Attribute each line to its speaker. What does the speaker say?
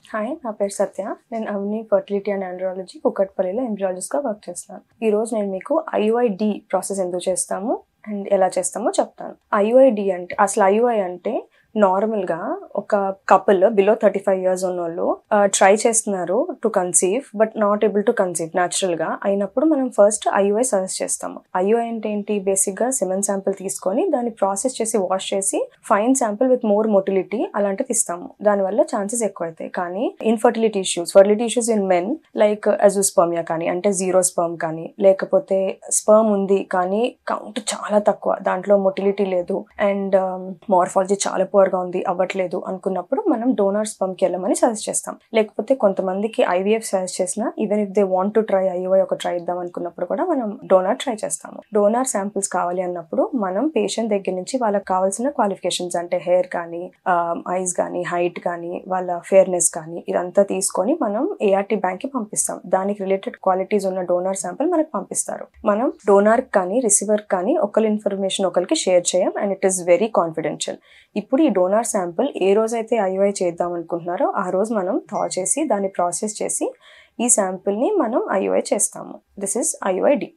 Speaker 1: Hi, నా పేరు సత్య. నేను అవని ఫర్టిలిటీ అండ్ ఆండ్రాలజీ కూకట్పల్లిలో ఎంబ్రియాలజిస్ట్‌గా వర్క్ చేస్తున్నాను. ఈరోజు నేను మీకు ఐయుఐడి ప్రాసెస్ ఎందుకు చేస్తాము అండ్ ఎలా చేస్తామో చెప్తాను. ఐయుఐడి అంటే అసలు ఐయుఐ అంటే నార్మల్‌గా ఒక కపుల్ బిలో 35 ఇయర్స్ ఉన్నోళ్ళు ట్రై చేస్తున్నారు to conceive but not able to conceive న్యాచురల్‌గా అయినప్పుడు మనం ఫస్ట్ ఐయుఐ సజెస్ట్ చేస్తాము. ఐయుఐ అంటే ఏంటి? బేసిక్‌గా సెమెన్ శాంపిల్ తీసుకొని దాన్ని ప్రాసెస్ చేసి వాష్ చేసి fine sample with more motility అలాంటిది ఇస్తాము. దానివల్ల ఛాన్సెస్ ఎక్కువైతాయి. కానీ fertility issues in men like azoospermia కానీ అంటే జీరో స్పర్మ్ కానీ లేకపోతే స్పర్మ్ ఉంది కానీ కౌంట్ చాలా తక్కువ, దాంట్లో మొటిలిటీ లేదు అండ్ మార్ఫాలజీ చాలా గా ఉంది అవ్వట్లేదు అనుకున్నప్పుడు మనం డోనార్ స్పర్మ్కి వెళ్ళమని సజెస్ట్ చేస్తాం. లేకపోతే కొంతమందికి ఐవీఎఫ్ సజెస్ట్ చేసినా even if they want to try IUI try ఇద్దాం అనుకున్నప్పుడు కూడా మనం డోనార్ ట్రై చేస్తాము. డోనార్ శాంపిల్స్ కావాలి అన్నప్పుడు మనం పేషెంట్ దగ్గర నుంచి వాళ్ళకి కావాల్సిన క్వాలిఫికేషన్స్ అంటే హెయిర్ కానీ ఐస్ కానీ హైట్ కానీ వాళ్ళ ఫేర్నెస్ కానీ ఇదంతా తీసుకొని మనం ఏఆర్టీ బ్యాంక్ కి పంపిస్తాం. దానికి రిలేటెడ్ క్వాలిటీస్ ఉన్న డోనార్ శాంపిల్ మనకు పంపిస్తారు. మనం డోనార్ కానీ రిసీవర్ కానీ ఒకరి ఇన్ఫర్మేషన్ ఒకరికి షేర్ చేయం and it is very confidential. ఇప్పుడు ఈ డోనార్ శాంపిల్ ఏ రోజైతే ఐయుఐ చేద్దాం అనుకుంటున్నారో ఆ రోజు మనం థా చేసి దాన్ని ప్రాసెస్ చేసి ఈ శాంపిల్ని మనం ఐయుఐ చేస్తాము. This is ఐయుఐడి.